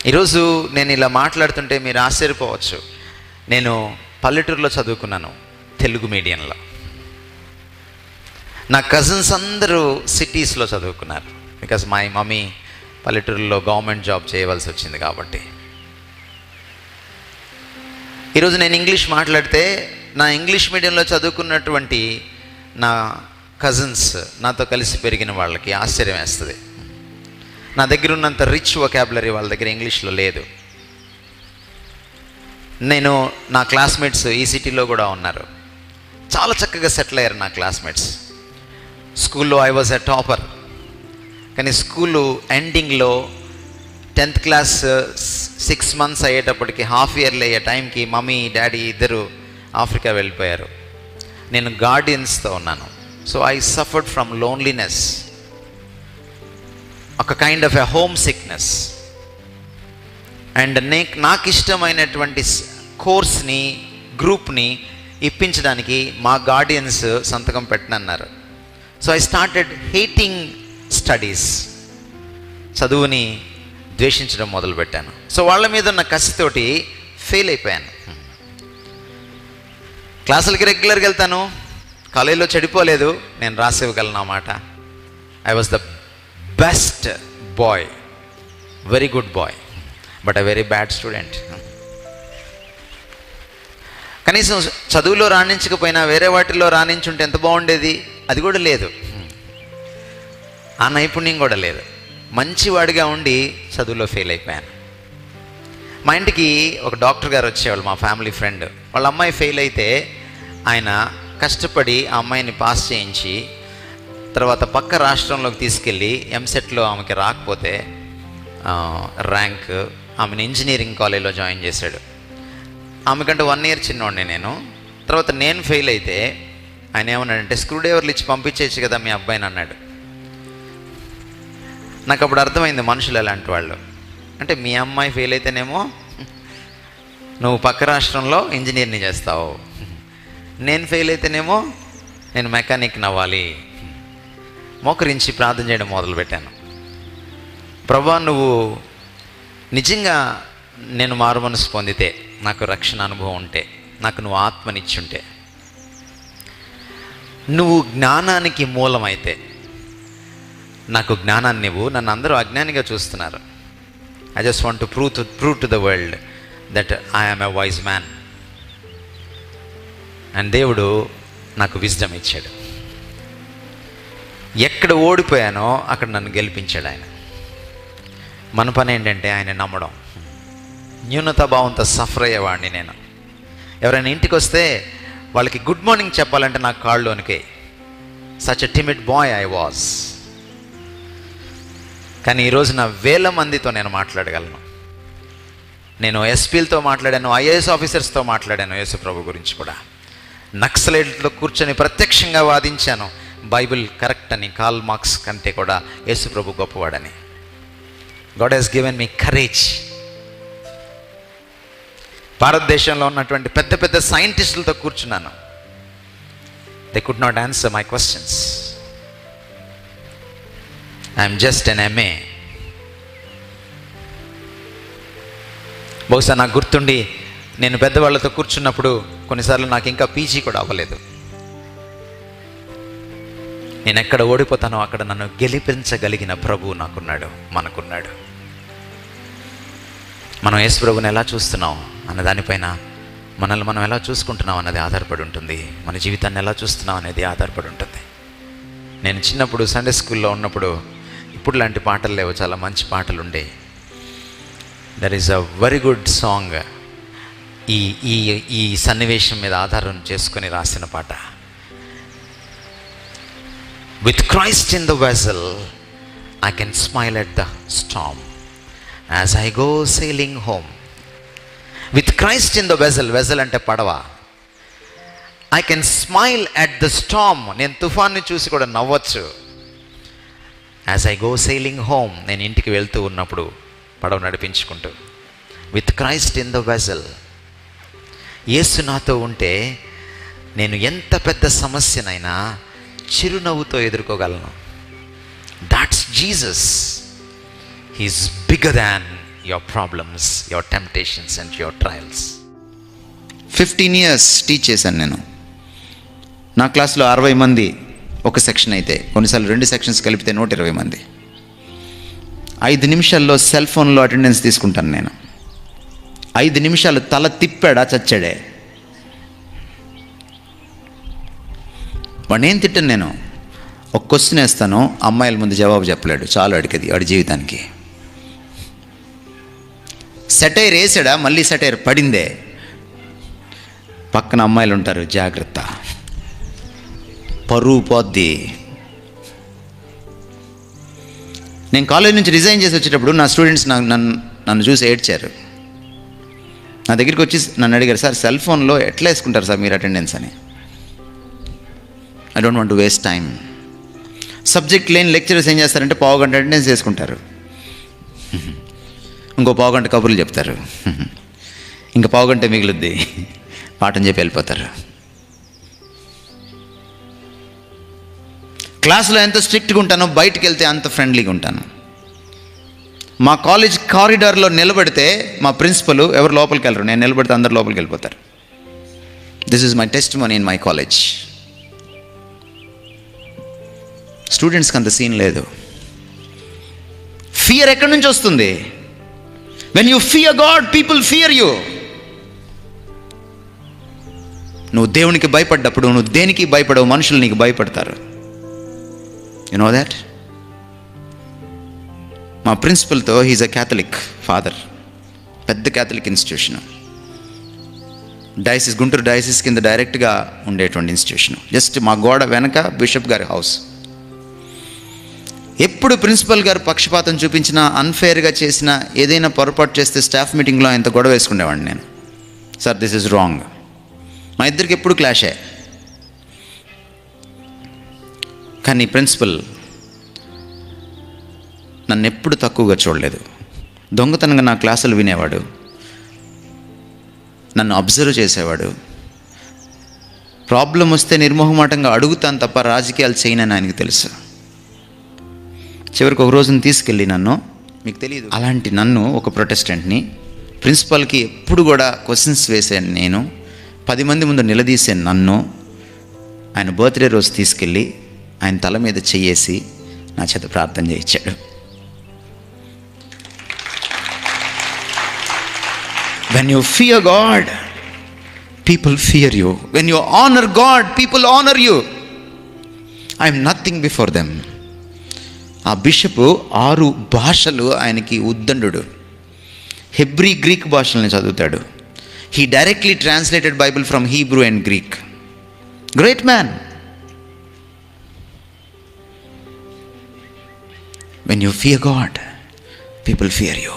ఈరోజు నేను ఇలా మాట్లాడుతుంటే మీరు ఆశ్చర్యపోవచ్చు. నేను పల్లెటూరులో చదువుకున్నాను, తెలుగు మీడియంలో. నా కజిన్స్ అందరూ సిటీస్లో చదువుకున్నారు. బికాజ్ మై మమ్మీ పల్లెటూరులో గవర్నమెంట్ జాబ్ చేయవలసి వచ్చింది కాబట్టి. ఈరోజు నేను ఇంగ్లీష్ మాట్లాడితే నా ఇంగ్లీష్ మీడియంలో చదువుకున్నటువంటి నా కజిన్స్, నాతో కలిసి పెరిగిన వాళ్ళకి ఆశ్చర్యం వేస్తుంది. నా దగ్గర ఉన్నంత రిచ్ వొకాబులరీ వాళ్ళ దగ్గర ఇంగ్లీష్లో లేదు. నా క్లాస్మేట్స్ ఈ సిటీలో కూడా ఉన్నారు, చాలా చక్కగా సెటిల్ అయ్యారు నా క్లాస్మేట్స్. స్కూల్లో ఐ వాజ్ ఎ టాపర్. కానీ స్కూలు ఎండింగ్లో 10th క్లాస్ 6 months అయ్యేటప్పటికి, హాఫ్ ఇయర్లీ అయ్యే టైంకి మమ్మీ డాడీ ఇద్దరు ఆఫ్రికా వెళ్ళిపోయారు. నేను గార్డియన్స్తో ఉన్నాను. So I suffered from loneliness, ఒక kind of a homesickness. And నాకు ఇష్టమైనటువంటి కోర్స్ని, గ్రూప్ని ఇప్పించడానికి మా గార్డియన్స్ సంతకం పెట్టనన్నారు. So I started hating studies. చదువుని ద్వేషించడం మొదలుపెట్టాను. సో వాళ్ళ మీద ఉన్న కసితోటి ఫెయిల్ అయిపోయాను. క్లాసులకి రెగ్యులర్గా వెళ్తాను, కాలేజీలో చెడిపోలేదు, నేను రాసివ్వగలను అన్నమాట. I was the best boy, very good boy, but a very bad student. కనీసం చదువులో రాణించకపోయినా వేరే వాటిల్లో రాణించుంటే ఎంత బాగుండేది, అది కూడా లేదు. ఆ నైపుణ్యం కూడా లేదు. మంచివాడిగా ఉండి చదువులో ఫెయిల్ అయిపోయాను. మా ఇంటికి ఒక డాక్టర్ గారు వచ్చేవాళ్ళు, మా ఫ్యామిలీ ఫ్రెండ్. వాళ్ళ అమ్మాయి ఫెయిల్ అయితే ఆయన కష్టపడి ఆ అమ్మాయిని పాస్ చేయించి తర్వాత పక్క రాష్ట్రంలోకి తీసుకెళ్ళి ఎంసెట్లో ఆమెకి రాకపోతే ర్యాంక్, ఆమెను ఇంజనీరింగ్ కాలేజ్లో జాయిన్ చేశాడు. ఆమెకంటే 1 year చిన్నోడిని నేను. తర్వాత నేను ఫెయిల్ అయితే ఆయన ఏమన్నాడంటే, స్క్రూ డ్రైవర్లు ఇచ్చి పంపించేయచ్చు కదా మీ అబ్బాయిని అన్నాడు. నాకు అప్పుడు అర్థమైంది మనుషులు ఎలాంటి వాళ్ళు. అంటే మీ అమ్మాయి ఫెయిల్ అయితేనేమో నువ్వు పక్క రాష్ట్రంలో ఇంజనీర్ని చేస్తావు, నేను ఫెయిల్ అయితేనేమో నేను మెకానిక్ని అవ్వాలి. మోకరించి ప్రార్థన చేయడం మొదలుపెట్టాను. ప్రభువా, నువ్వు నిజంగా నేను మారు మనసు పొందితే, నాకు రక్షణ అనుభవం ఉంటే, నాకు నువ్వు ఆత్మనిచ్చుంటే, నువ్వు జ్ఞానానికి మూలమైతే నాకు జ్ఞానాన్ని ఇవ్వు. నన్ను అందరూ అజ్ఞానిగా చూస్తున్నారు. I just want to prove to the world that I am a wise man. And దేవుడు నాకు విజ్డమ్ ఇచ్చాడు. ఎక్కడ ఓడిపోయానో అక్కడ నన్ను గెలిపించాడు ఆయన. మన పని ఏంటంటే ఆయన నమ్మడం. న్యూనతాభావంతో సఫర్ అయ్యేవాడిని నేను. ఎవరైనా ఇంటికి వస్తే వాళ్ళకి గుడ్ మార్నింగ్ చెప్పాలంటే నాకు కాళ్ళలోనికే. Such a timid boy I was. కానీ ఈరోజు నా వేల మందితో నేను మాట్లాడగలను. నేను ఎస్పీలతో మాట్లాడాను, ఐఏఎస్ ఆఫీసర్స్తో మాట్లాడాను యేసు ప్రభు గురించి కూడా. నక్సలైట్లతో కూర్చొని ప్రత్యక్షంగా వాదించాను బైబిల్ కరెక్ట్ అని, కార్ల్ మార్క్స్ కంటే కూడా యేసు ప్రభు గొప్పవాడని. God has given me courage. భారతదేశంలో ఉన్నటువంటి పెద్ద పెద్ద సైంటిస్టులతో కూర్చున్నాను. They could not answer my questions. I'm just an MA. బహుశా నాకు గుర్తుండి నేను పెద్దవాళ్ళతో కూర్చున్నప్పుడు కొన్నిసార్లు నాకు ఇంకా PG కూడా అవ్వలేదు. నేను ఎక్కడ ఓడిపోతానో అక్కడ నన్ను గెలిపించగలిగిన ప్రభువు నాకున్నాడు, మనకున్నాడు. మనం యేసు ప్రభువుని ఎలా చూస్తున్నాం అన్న దానిపైన, మనల్ని మనం ఎలా చూసుకుంటున్నాం అన్నది ఆధారపడి ఉంటుంది. మన జీవితాన్ని ఎలా చూస్తున్నాం అనేది ఆధారపడి ఉంటుంది. నేను చిన్నప్పుడు సండే స్కూల్లో ఉన్నప్పుడు ఇప్పుడు లాంటి పాటలు లేవు, చాలా మంచి పాటలు ఉండే. There is a very good song. ఈ సన్నివేశం మీద ఆధారం చేసుకొని రాసిన పాట. With Christ in the vessel I can smile at the storm as I go sailing home. With Christ in the vessel, vessel అంటే పడవ. I can smile at the storm, నేను తుఫాన్ని చూసి కూడా నవ్వచ్చు. As I go sailing home, నేను ఇంటికి వెళ్తూ ఉన్నప్పుడు పడవ నడిపించుకుంటూ. With Christ in the vessel, యేసు నాతో ఉంటే నేను ఎంత పెద్ద సమస్యనైనా చిరునవ్వుతో ఎదుర్కోగలను. That's Jesus. He's bigger than your problems, your temptations and your trials. 15 years teach చేశాను నేను. నా క్లాస్లో 60 మంది ఒక సెక్షన్ అయితే, కొన్నిసార్లు 2 సెక్షన్స్ కలిపితే 120 మంది. 5 నిమిషాల్లో సెల్ ఫోన్లో అటెండెన్స్ తీసుకుంటాను నేను. 5 నిమిషాలు తల తిప్పాడా చచ్చాడే. వాడిని ఏం తిట్టాను నేను. ఒక క్వశ్చన్ వేస్తాను, అమ్మాయిల ముందు జవాబు చెప్పలేడు, చాలు అడిగేది వాడి జీవితానికి. సెటైర్ వేసాడా, మళ్ళీ సెటైర్ పడిందే, పక్కన అమ్మాయిలు ఉంటారు, జాగ్రత్త, పరువు పోద్ది. నేను కాలేజ్ నుంచి రిజైన్ చేసి వచ్చేటప్పుడు నా స్టూడెంట్స్ నన్ను చూసి ఏడ్చారు. నా దగ్గరికి వచ్చి నన్ను అడిగారు, సార్ సెల్ ఫోన్లో ఎట్లా వేసుకుంటారు సార్ మీరు అటెండెన్స్ అని. I don't want to waste time. Subject లేని లెక్చరర్స్ ఏం చేస్తారంటే పావుగంట అటెండెన్స్ చేసుకుంటారు, ఇంకో పావుగంట కబుర్లు చెప్తారు, ఇంకా పావుగంట మిగులుద్ది, పాఠం చెప్పి వెళ్ళిపోతారు. క్లాసులో ఎంత స్ట్రిక్ట్గా ఉంటానో బయటికి వెళ్తే అంత ఫ్రెండ్లీగా ఉంటాను. మా కాలేజ్ కారిడార్లో నిలబడితే మా ప్రిన్సిపల్ ఎవరు లోపలికి వెళ్ళరు, నేను నిలబడితే అందరు లోపలికి వెళ్ళిపోతారు. This is my testimony in my college. స్టూడెంట్స్కి అంత సీన్ లేదు. ఫియర్ ఎక్కడి నుంచి వస్తుంది? When you fear God, people fear you. నువ్వు దేవునికి భయపడ్డప్పుడు నువ్వు దేనికి భయపడవు, మనుషులు నీకు భయపడతారు. You know that? మా ప్రిన్సిపల్తో, హీజ్ అ క్యాథలిక్ ఫాదర్, పెద్ద Catholic institution, diocese, Guntur diocese కింద డైరెక్ట్గా ఉండేటువంటి ఇన్స్టిట్యూషన్. జస్ట్ మా గోడ వెనక బిషప్ గారి హౌస్. ఎప్పుడు ప్రిన్సిపల్ గారు పక్షపాతం చూపించినా, అన్ఫేర్గా చేసినా, ఏదైనా పొరపాటు చేస్తే స్టాఫ్ మీటింగ్లో ఎంత గొడవ వేసుకునేవాడిని నేను. Sir this is wrong. మా ఇద్దరికి ఎప్పుడు క్లాషే. కానీ ప్రిన్సిపల్ నన్ను ఎప్పుడు తక్కువగా చూడలేదు. దొంగతనంగా నా క్లాసులు వినేవాడు, నన్ను అబ్జర్వ్ చేసేవాడు. ప్రాబ్లం వస్తే నిర్మోహమాటంగా అడుగుతాను తప్ప రాజకీయాలు చేయనని ఆయనకి తెలుసు. చివరికి ఒక రోజున తీసుకెళ్ళి నన్ను, మీకు తెలియదు, అలాంటి నన్ను, ఒక ప్రొటెస్టెంట్ని, ప్రిన్సిపాల్కి ఎప్పుడు కూడా క్వశ్చన్స్ వేసాను నేను, 10 మంది ముందు నిలదీసే నన్ను ఆయన బర్త్డే రోజు తీసుకెళ్ళి ఆయన తల మీద చెయ్యేసి నా చేత ప్రార్థన చేయించాడు. When you fear God, people fear you. When you honour God, people honour you. I'm nothing before them. ఆ బిషప్ 6 భాషలు ఆయనకి ఉద్దండు. హెబ్రీ, గ్రీక్ భాషల్ని చదువుతాడు. He directly translated Bible from Hebrew and Greek. Great man. When you fear God, people fear you.